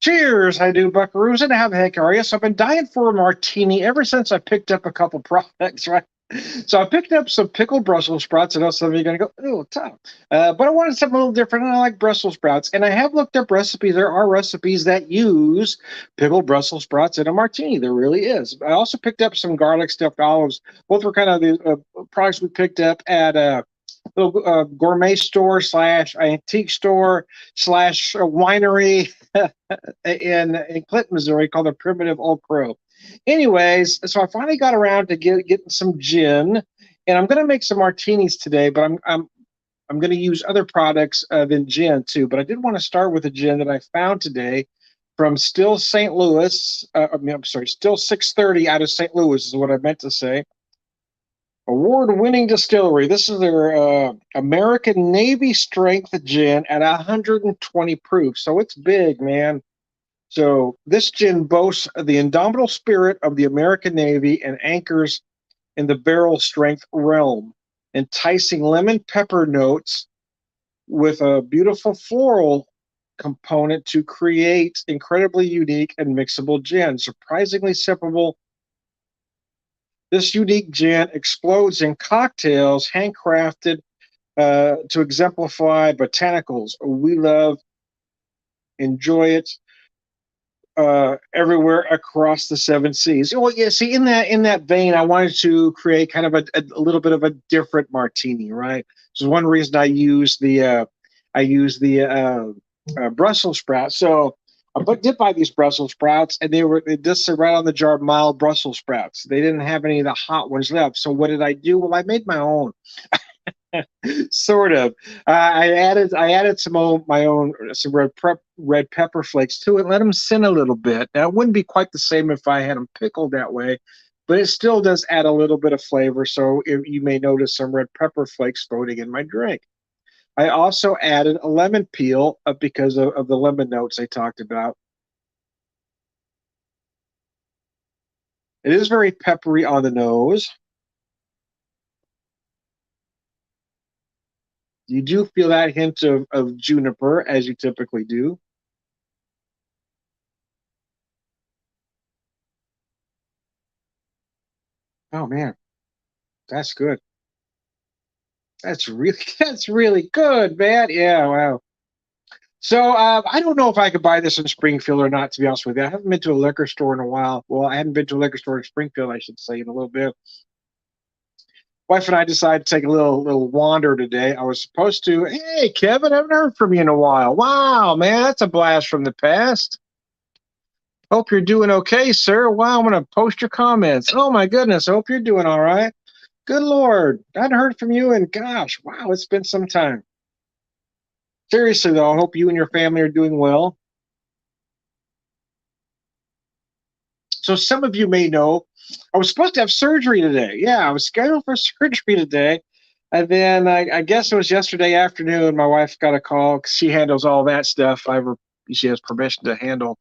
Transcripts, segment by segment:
Cheers, I do, buckaroos, and how the heck are you? So I've been dying for a martini ever since I picked up a couple products, right? So I picked up some pickled Brussels sprouts. I know some of you are going to go, oh, tough. But I wanted something a little different, and I like Brussels sprouts. And I have looked up recipes. There are recipes that use pickled Brussels sprouts in a martini. There really is. I also picked up some garlic stuffed olives. Both were kind of the products we picked up at little gourmet store slash antique store slash winery in Clinton, Missouri, called the Primitive Old Crow. Anyways, so I finally got around to getting some gin, and I'm going to make some martinis today. But I'm going to use other products than gin too. But I did want to start with a gin that I found today from StilL St. Louis. I'm sorry, StilL 630 out of St. Louis is what I meant to say. Award-winning distillery. This is their American Navy strength gin at 120 proof. So it's big, man. So this gin boasts the indomitable spirit of the American Navy and anchors in the barrel strength realm, enticing lemon pepper notes with a beautiful floral component to create incredibly unique and mixable gin. Surprisingly sippable, this unique gin explodes in cocktails handcrafted to exemplify botanicals. We love, enjoy it everywhere across the seven seas. Well, yeah. See, in that vein, I wanted to create kind of a little bit of a different martini, right? So one reason I use the Brussels sprouts. So did buy these Brussels sprouts, and they just said right on the jar, mild Brussels sprouts. They didn't have any of the hot ones left. So what did I do? Well, I made my own. Sort of. I added some red pepper flakes to it. Let them sin a little bit. Now it wouldn't be quite the same if I had them pickled that way, but it still does add a little bit of flavor. So you may notice some red pepper flakes floating in my drink. I also added a lemon peel because of the lemon notes I talked about. It is very peppery on the nose. You do feel that hint of juniper, as you typically do. Oh man, that's good. That's really that's really good, man. Yeah, wow. So I don't know if I could buy this in Springfield or not. To be honest with you, I haven't been to a liquor store in a while. Well, I haven't been to a liquor store in Springfield, I should say, in a little bit. Wife and I decided to take a little wander today. I was supposed to. Hey, Kevin, I haven't heard from you in a while. Wow, man, that's a blast from the past. Hope you're doing okay, sir. Wow, I'm gonna post your comments. Oh my goodness, I hope you're doing all right. Good Lord, I hadn't heard from you, and gosh, wow, it's been some time. Seriously though, I hope you and your family are doing well. So some of you may know, I was supposed to have surgery today. Yeah, I was scheduled for surgery today. And then I guess it was yesterday afternoon, my wife got a call 'cause she handles all that stuff. She has permission to handle.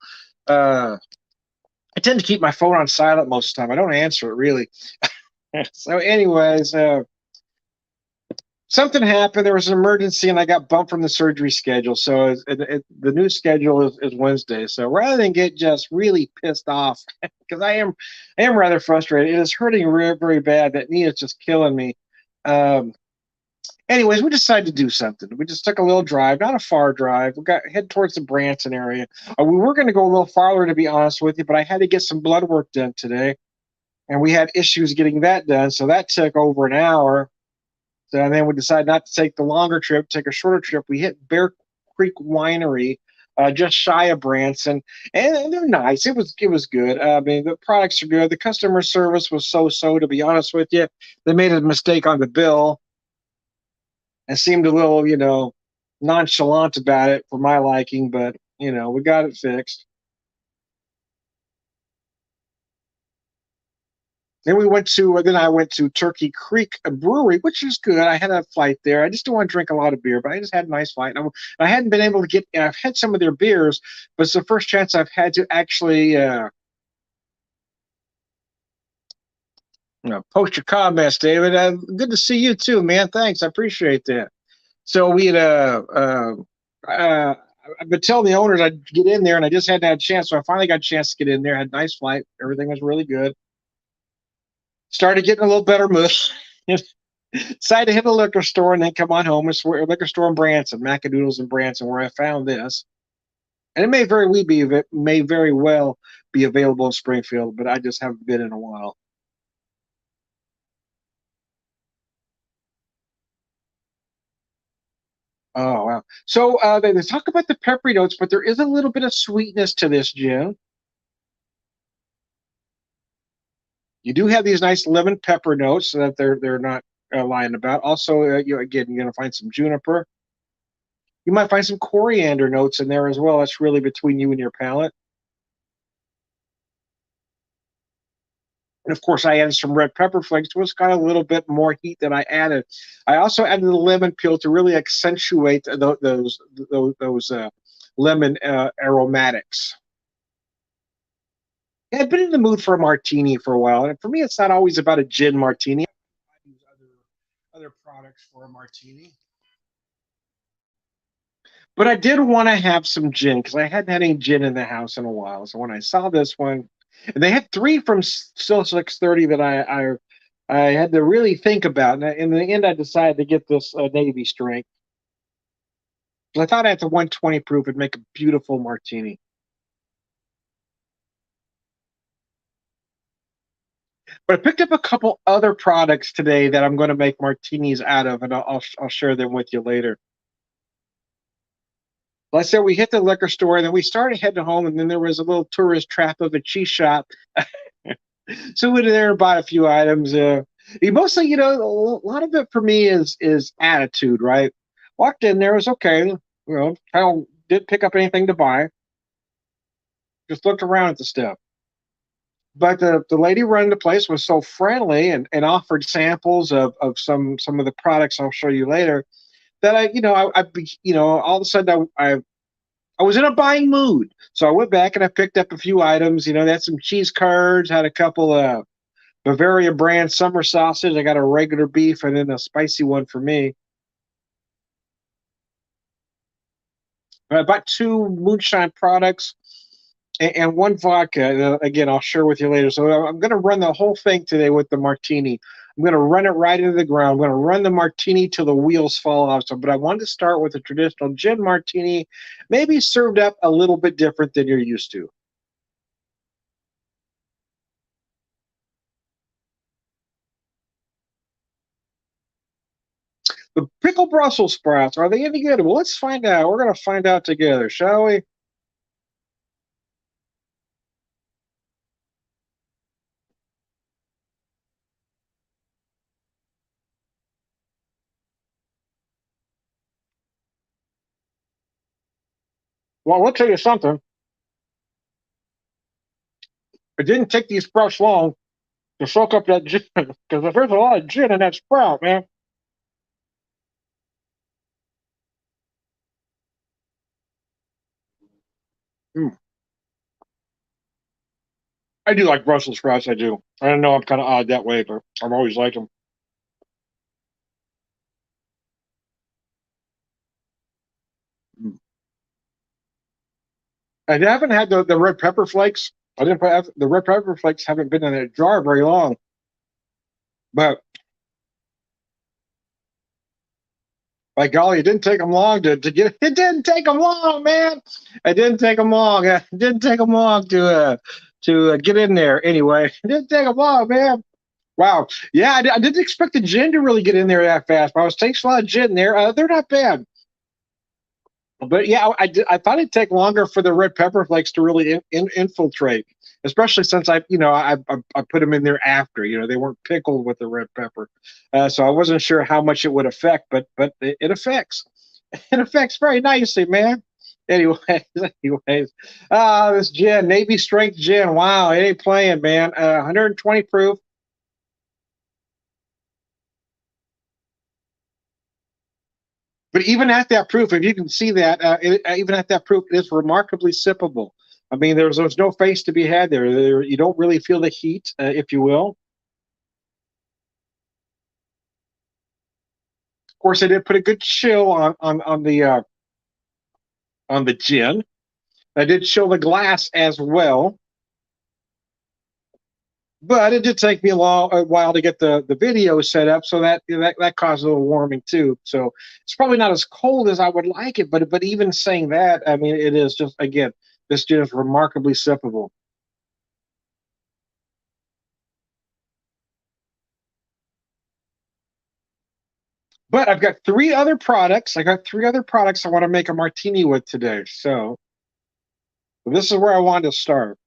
Uh, I tend to keep my phone on silent most of the time. I don't answer it really. So, anyways, something happened. There was an emergency, and I got bumped from the surgery schedule. So the new schedule is Wednesday. So rather than get just really pissed off, because I am rather frustrated. It is hurting very, very bad. That knee is just killing me. Um, Anyways, we decided to do something. We just took a little drive, not a far drive. We got head towards the Branson area. We were going to go a little farther, to be honest with you, but I had to get some blood work done today, and we had issues getting that done. So that took over an hour. So, and then we decided not to take the longer trip, take a shorter trip. We hit Bear Creek Winery, just shy of Branson, and they're nice. It was good. I mean, the products are good. The customer service was so. To be honest with you, they made a mistake on the bill and seemed a little, nonchalant about it for my liking. But we got it fixed. Then I went to Turkey Creek Brewery, which is good. I had a flight there. I just don't want to drink a lot of beer, but I just had a nice flight. I hadn't been able to get. I've had some of their beers, but it's the first chance I've had to actually post your comments, David. Good to see you too, man. Thanks, I appreciate that. So we had I've been telling the owners I'd get in there, and I just hadn't had a chance. So I finally got a chance to get in there. Had a nice flight. Everything was really good. Started getting a little better mood. Decided to hit a liquor store and then come on home. It's a liquor store in Branson, Macadoodles in Branson, where I found this. And it may very well be available in Springfield, but I just haven't been in a while. Oh wow! So they talk about the peppery notes, but there is a little bit of sweetness to this gin. You do have these nice lemon pepper notes so that they're not lying about. Also, again, you're going to find some juniper. You might find some coriander notes in there as well. That's really between you and your palate. And of course, I added some red pepper flakes, which got a little bit more heat than I added. I also added the lemon peel to really accentuate those lemon aromatics. Yeah, I've been in the mood for a martini for a while, and for me, it's not always about a gin martini. I use other products for a martini. But I did want to have some gin because I hadn't had any gin in the house in a while. So when I saw this one, and they had three from Still 630 that I had to really think about. And in the end, I decided to get this Navy strength. I thought at the 120 proof would make a beautiful martini. But I picked up a couple other products today that I'm going to make martinis out of, and I'll share them with you later. Like I said, we hit the liquor store, and then we started heading home, and then there was a little tourist trap of a cheese shop. So we went in there and bought a few items. Mostly, a lot of it for me is attitude, right? Walked in there, it was okay. I didn't pick up anything to buy. Just looked around at the stuff. But the lady running the place was so friendly and offered samples of some of the products I'll show you later that all of a sudden I was in a buying mood. So I went back and I picked up a few items. They had some cheese curds, had a couple of Bavaria brand summer sausage. I got a regular beef and then a spicy one for me. I bought two moonshine products and one vodka. Again, I'll share with you later. So I'm going to run the whole thing today with the martini. I'm going to run it right into the ground. I'm going to run the martini till the wheels fall off. But I wanted to start with a traditional gin martini, maybe served up a little bit different than you're used to. The pickled Brussels sprouts, are they any good? Well, let's find out. We're going to find out together, shall we? Well, I'll tell you something. It didn't take these sprouts long to soak up that gin because there's a lot of gin in that sprout, man. Mm. I do like Brussels sprouts. I do. I don't know I'm kind of odd that way, but I've always liked them. Mm. I haven't had the red pepper flakes. I didn't put the red pepper flakes haven't been in a jar very long, but by golly, it didn't take them long to get. It didn't take them long, man. It didn't take them long. It didn't take them long to get in there. Anyway, it didn't take them long, man. Wow. Yeah, I didn't expect the gin to really get in there that fast. But I was tasting a lot of gin there. They're not bad. But yeah, I thought it'd take longer for the red pepper flakes to really infiltrate, especially since I put them in there after. They weren't pickled with the red pepper, so I wasn't sure how much it would affect. But it affects. It affects very nicely, man. Anyways, anyways, this gin, Navy strength gin. Wow, it ain't playing, man. 120 proof. But even at that proof, if you can see that, even at that proof, it is remarkably sippable. I mean, there's no face to be had there. You don't really feel the heat, if you will. Of course, they did put a good chill on the on the gin. I did show the glass as well, but it did take me a while to get the video set up, so that caused a little warming too. So it's probably not as cold as I would like it, but even saying that, I mean, it is just, again, this gin is remarkably sippable. But I've got three other products. I got three other products I want to make a martini with today. So this is where I wanted to start.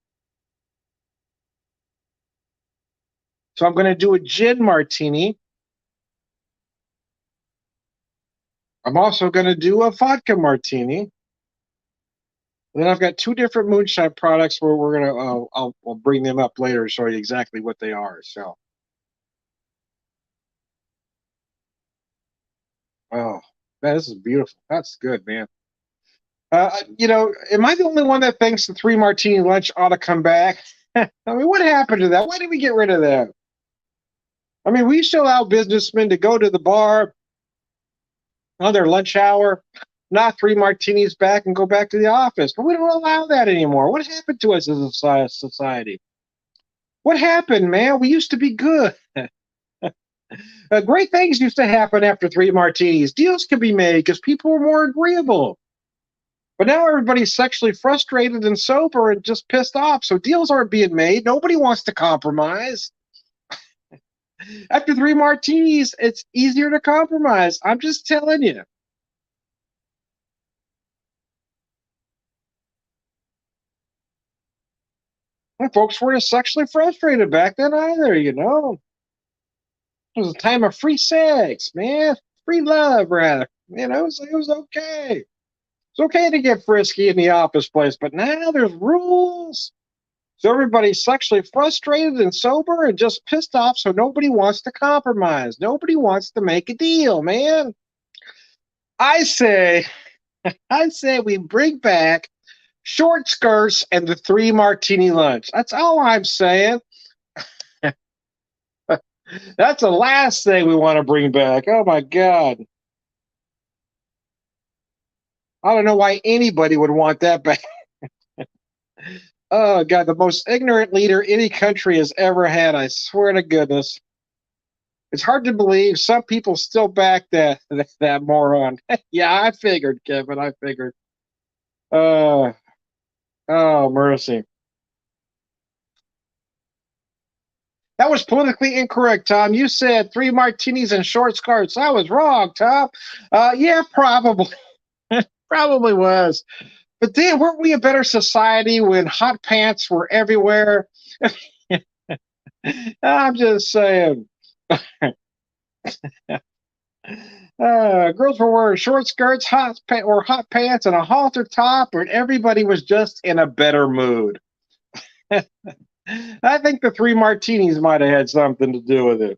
So I'm going to do a gin martini. I'm also going to do a vodka martini. And then I've got two different moonshine products where we're going to, I'll bring them up later and show you exactly what they are. So, oh, man, this is beautiful. That's good, man. Am I the only one that thinks the three martini lunch ought to come back? I mean, what happened to that? Why did we get rid of that? I mean, we still allow businessmen to go to the bar on their lunch hour, knock three martinis back, and go back to the office. But we don't allow that anymore. What happened to us as a society? What happened, man? We used to be good. Great things used to happen after three martinis. Deals could be made because people were more agreeable. But now everybody's sexually frustrated and sober and just pissed off. So deals aren't being made. Nobody wants to compromise. After three martinis, it's easier to compromise. I'm just telling you. And folks weren't sexually frustrated back then either, you know. It was a time of free sex, man. Free love, rather. You know, it was okay. It's okay to get frisky in the office place, but now there's rules. So everybody's sexually frustrated and sober and just pissed off, so nobody wants to compromise. Nobody wants to make a deal, man. I say, I say we bring back short skirts and the three martini lunch. That's all I'm saying. That's the last thing we want to bring back. Oh my God. I don't know why anybody would want that back. Oh God, the most ignorant leader any country has ever had. I swear to goodness. It's hard to believe some people still back that moron. Yeah, I figured, Kevin. I figured. Uh, oh mercy. That was politically incorrect, Tom. You said three martinis and short skirts. I was wrong, Tom. Yeah, probably, probably was. But damn, weren't we a better society when hot pants were everywhere? I'm just saying. Girls were wearing short skirts, hot pants, and a halter top, and everybody was just in a better mood. I think the three martinis might have had something to do with it.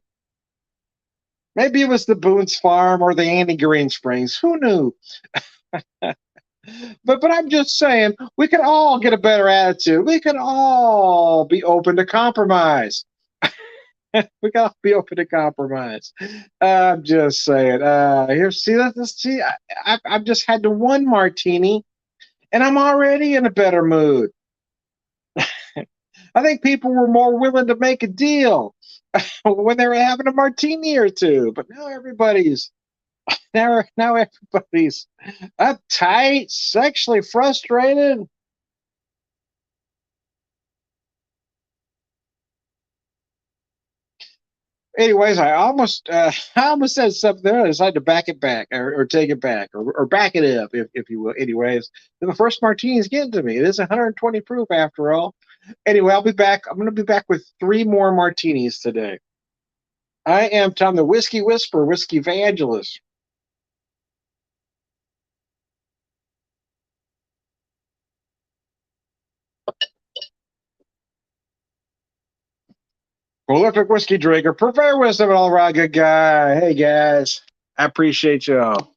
Maybe it was the Boone's Farm or the Andy Green Springs. Who knew? But I'm just saying, we can all get a better attitude. We can all be open to compromise. We gotta be open to compromise. I'm just saying. Here, see that? See, I've just had the one martini, and I'm already in a better mood. I think people were more willing to make a deal when they were having a martini or two. But now everybody's uptight, sexually frustrated. Anyways, I almost said something there. I decided to back it back or take it back or back it up, if you will. Anyways, the first martini is getting to me. It is 120 proof after all. Anyway, I'll be back. I'm going to be back with three more martinis today. I am Tom, the Whiskey Whisperer, Whiskey Evangelist. Prolific whiskey drinker, purveyor wisdom, and all around good guy. Hey guys, I appreciate y'all.